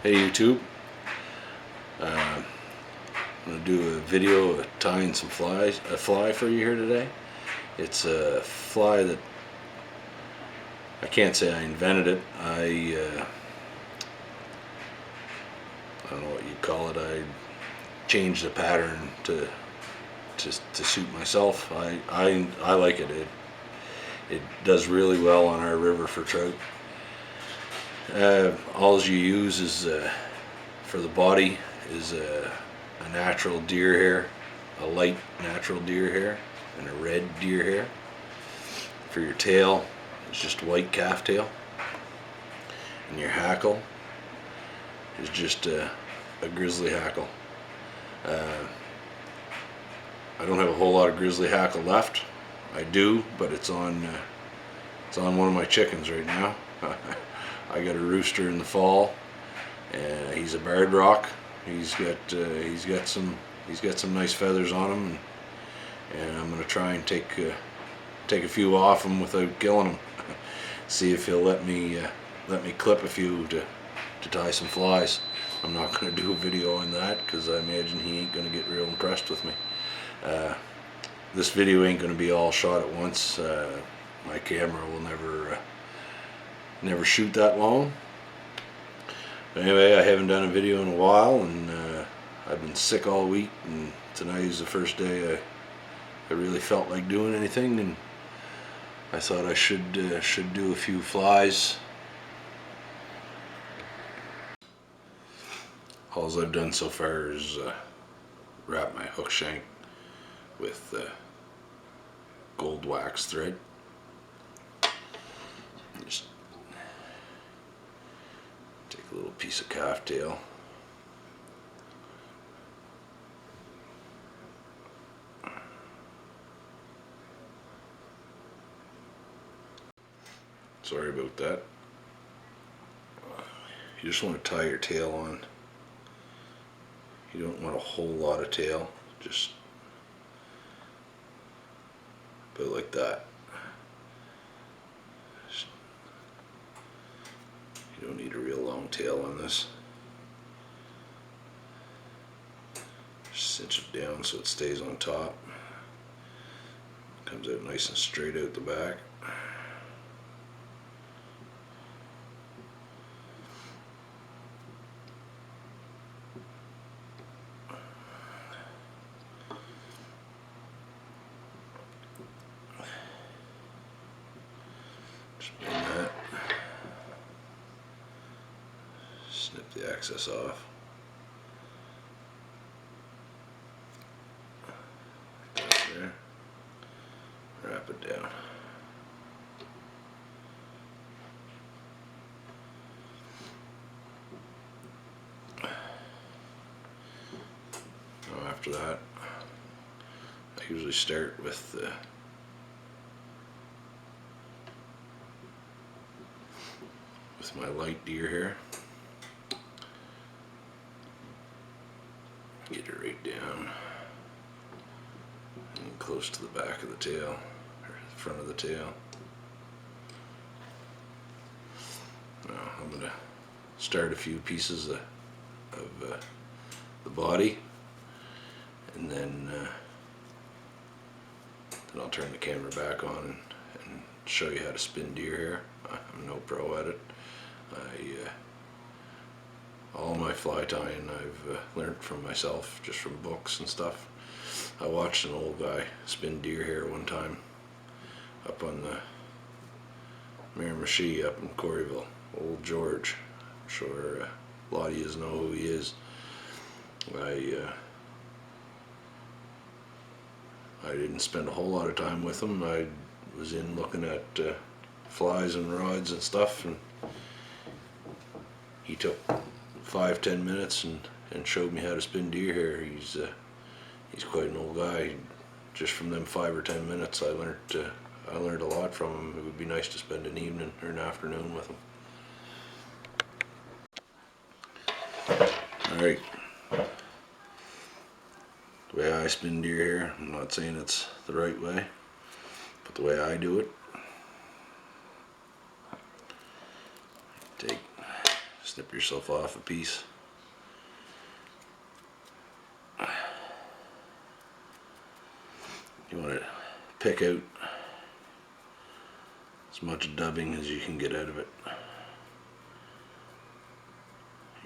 Hey YouTube, I'm going to do a video of tying some a fly for you here today. It's a fly that I can't say I invented it. I don't know what you'd call it. I changed the pattern to suit myself. I like it. It does really well on our river for trout. All you use is for the body is a natural deer hair, a light natural deer hair, and a red deer hair. For your tail, it's just white calf tail, and your hackle is just a grizzly hackle. I don't have a whole lot of grizzly hackle left. I do, but it's on one of my chickens right now. I got a rooster in the fall, and he's a barred rock. He's got some nice feathers on him, and I'm gonna try and take a few off him without killing him. See if he'll let me clip a few to tie some flies. I'm not gonna do a video on that because I imagine he ain't gonna get real impressed with me. This video ain't gonna be all shot at once. My camera will never shoot that long. But anyway, I haven't done a video in a while, and I've been sick all week, and tonight is the first day I really felt like doing anything, and I thought I should do a few flies. All I've done so far is wrap my hook shank with gold wax thread. Just take a little piece of calf tail, sorry about that. You just want to tie your tail on. You don't want a whole lot of tail, just put it like that. You don't need a real long tail on this. Just cinch it down so it stays on top. Comes out nice and straight out the back. Just bring that. Snip the excess off. There. Wrap it down. Now after that, I usually start with my light deer hair. Get it right down and close to the back of the tail, or the front of the tail. Now I'm going to start a few pieces of the body, and then I'll turn the camera back on and show you how to spin deer hair. I'm no pro at it. All my fly tying I've learned from myself, just from books and stuff. I watched an old guy spin deer hair one time up on the Miramichi up in Corryville. Old George. I'm sure a lot of you know who he is. I didn't spend a whole lot of time with him. I was in looking at flies and rods and stuff, and he took 5-10 minutes and showed me how to spin deer hair. He's quite an old guy. Just from them 5 or 10 minutes, I learned a lot from him. It would be nice to spend an evening or an afternoon with him. All right. The way I spin deer hair, I'm not saying it's the right way, but the way I do it, Snip yourself off a piece. You want to pick out as much dubbing as you can get out of it.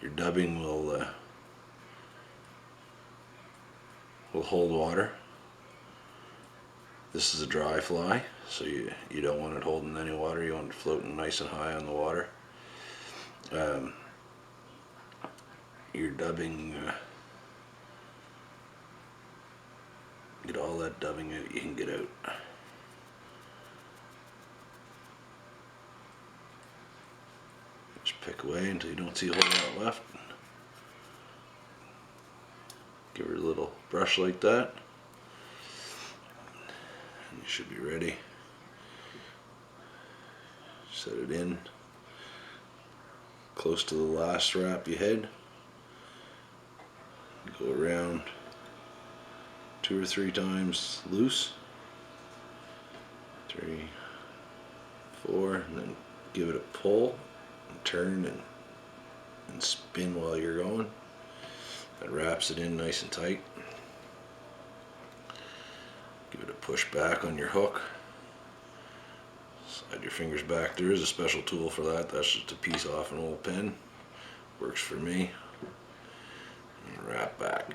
Your dubbing will hold water. This is a dry fly, so you don't want it holding any water. You want it floating nice and high on the water. Your dubbing, get all that dubbing out you can get out. Just pick away until you don't see a whole lot left. Give her a little brush like that, and you should be ready. Set it in close to the last wrap you had. Go around 2 or 3 times loose. 3, 4, and then give it a pull and turn and spin while you're going. That wraps it in nice and tight. Give it a push back on your hook. Slide your fingers back. There is a special tool for that. That's just a piece off an old pen. Works for me. And wrap back.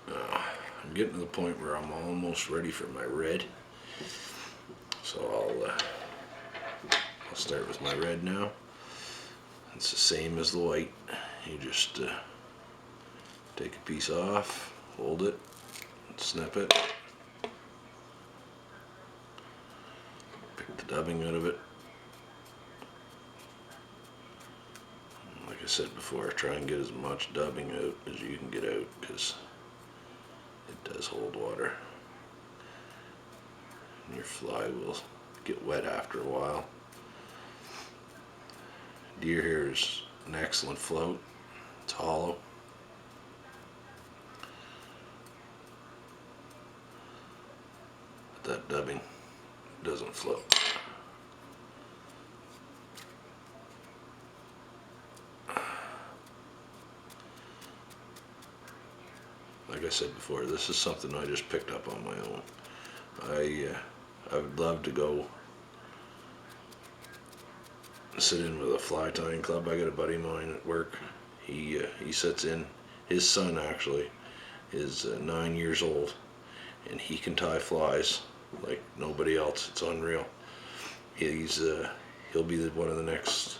Now, I'm getting to the point where I'm almost ready for my red. So I'll start with my red now. It's the same as the white. You just take a piece off, hold it, snip it, pick the dubbing out of it. Like I said before, try and get as much dubbing out as you can get out, because it does hold water. And your fly will get wet after a while. Deer hair is an excellent float. It's hollow. But that dubbing doesn't float. Like I said before, this is something I just picked up on my own. I would love to go sit in with a fly tying club. I got a buddy of mine at work. He sits in. His son actually is 9 years old, and he can tie flies like nobody else. It's unreal. He'll be one of the next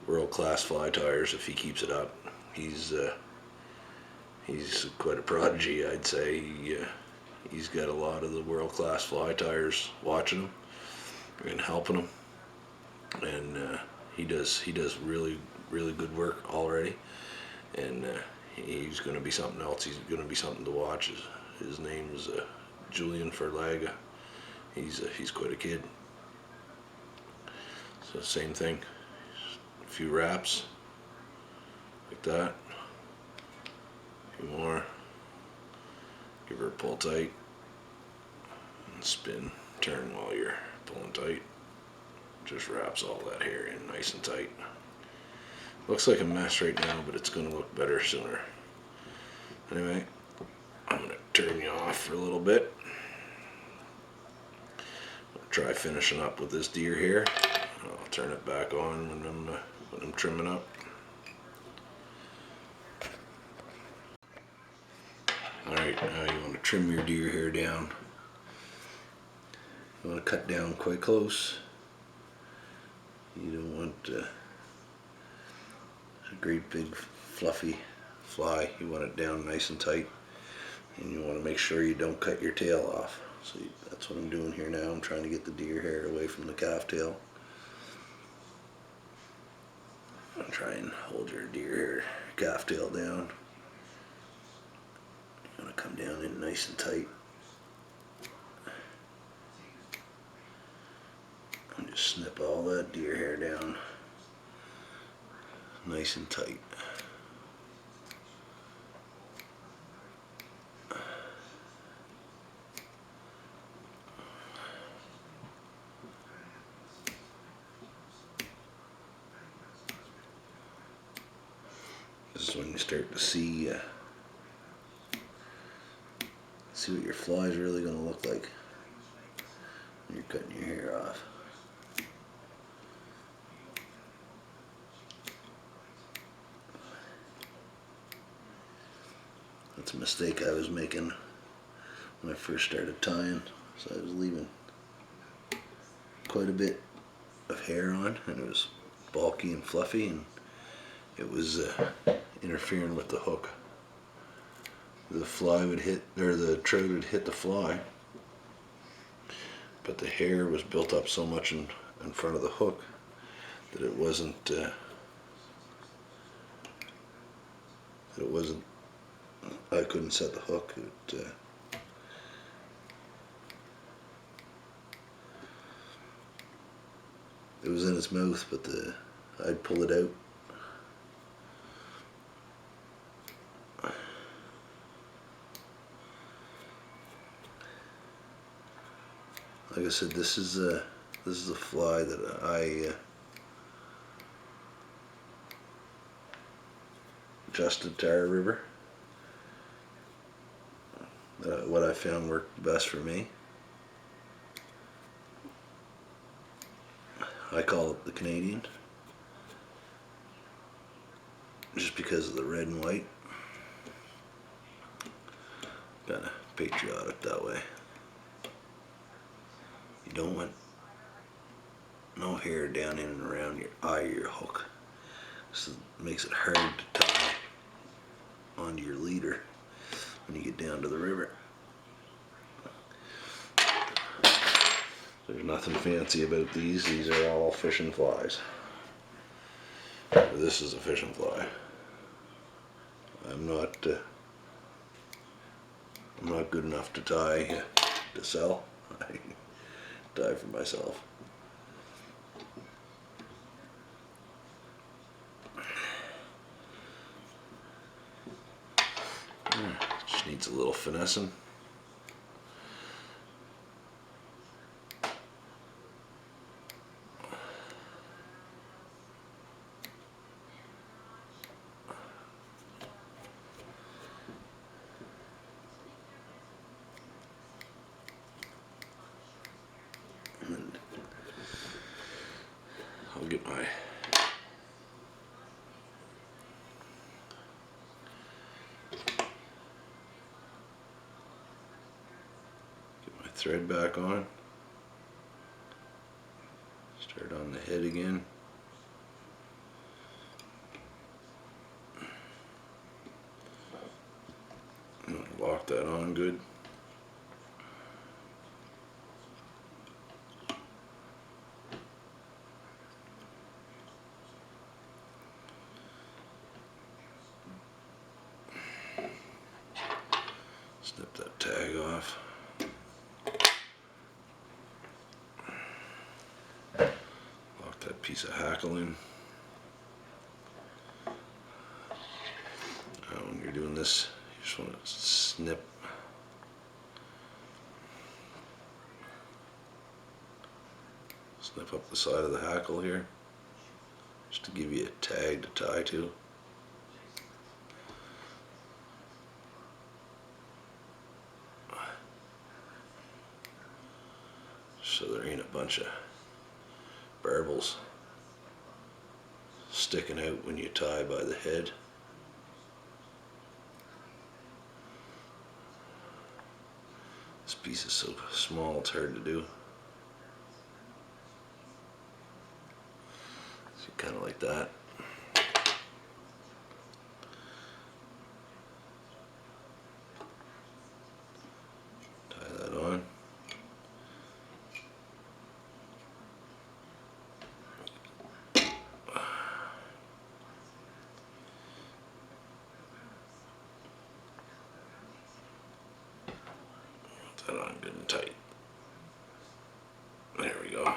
world-class fly tyers if he keeps it up. He's quite a prodigy, I'd say. He's got a lot of the world-class fly tyers watching him and helping him, and he does really good work already, and he's going to be something else. He's going to be something to watch. His name is Julian Ferlaga. He's quite a kid. So same thing, a few wraps like that, a few more, give her a pull tight, and spin, turn while you're pulling tight. Just wraps all that hair in nice and tight. Looks like a mess right now, but it's going to look better sooner. Anyway, I'm going to turn you off for a little bit. I'll try finishing up with this deer here. I'll turn it back on when I'm trimming up. Alright, now you want to trim your deer hair down. You want to cut down quite close. You don't want a great big fluffy fly. You want it down nice and tight, and you want to make sure you don't cut your tail off. So that's what I'm doing here now. I'm trying to get the deer hair away from the calf tail. I'm trying to hold your deer hair calf tail down. You want to come down in nice and tight. And just snip all that deer hair down nice and tight. This is when you start to see what your fly is really going to look like when you're cutting your hair off. That's a mistake I was making when I first started tying. So I was leaving quite a bit of hair on, and it was bulky and fluffy, and it was interfering with the hook. The fly would hit, or the trout would hit the fly, but the hair was built up so much in front of the hook that it wasn't I couldn't set the hook. It was in its mouth, but I'd pull it out. Like I said, this is a fly that I adjusted to our river. What I found worked best for me. I call it the Canadian, just because of the red and white. Kind of patriotic that way. You don't want no hair down in and around your eye or your hook. So it makes it hard to tie onto your leader when you get down to the river. There's nothing fancy about these. These are all fishing flies. This is a fishing fly. I'm not good enough to tie to sell. I tie for myself. Just needs a little finessing. And I'll get my thread back on. Start on the head again. Lock that on good. Snip that tag off. Lock that piece of hackle in. Now when you're doing this, you just want to snip. Snip up the side of the hackle here, just to give you a tag to tie to. So there ain't a bunch of barbels sticking out when you tie by the head. This piece is so small it's hard to do. So kind of like that. Tie that on. Put that on good and tight. There we go. Now,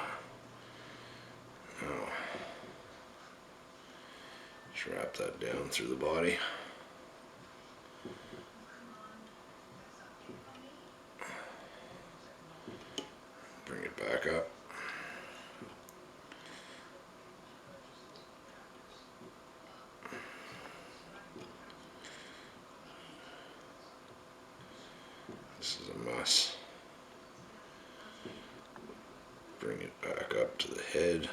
just wrap that down through the body. Bring it back up. This is a mess. Bring it back up to the head.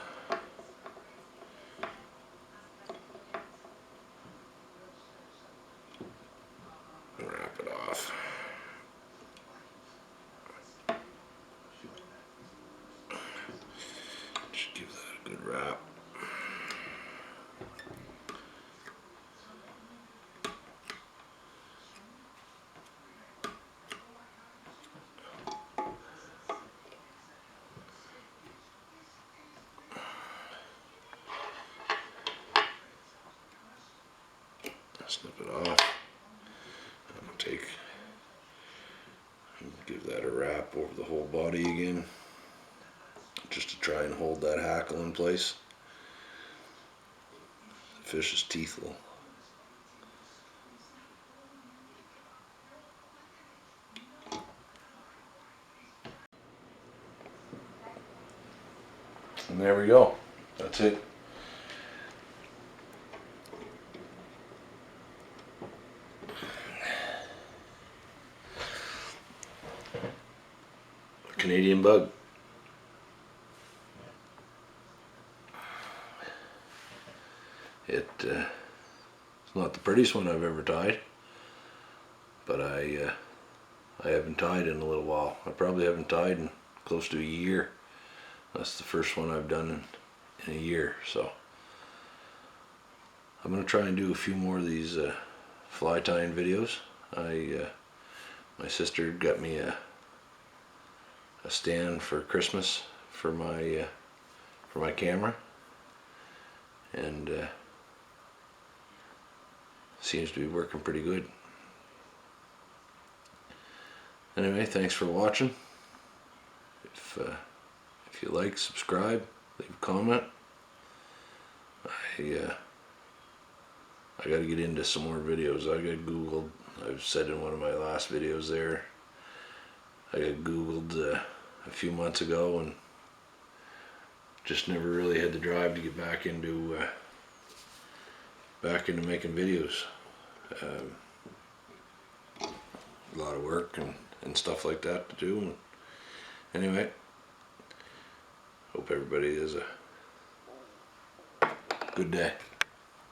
Wrap it off. Just give that a good wrap. Snip it off. Give that a wrap over the whole body again, just to try and hold that hackle in place. The fish's teeth will. And there we go. That's it. Canadian bug. It's not the prettiest one I've ever tied, but I haven't tied in a little while. I probably haven't tied in close to a year. That's the first one I've done in a year, so I'm gonna try and do a few more of these fly tying videos. My sister got me a stand for Christmas for my camera, and seems to be working pretty good. Anyway, thanks for watching. If you like, subscribe, leave a comment. I got to get into some more videos. I got Googled. I've said in one of my last videos there, I got Googled a few months ago and just never really had the drive to get back into making videos. A lot of work and stuff like that to do. And anyway, hope everybody has a good day.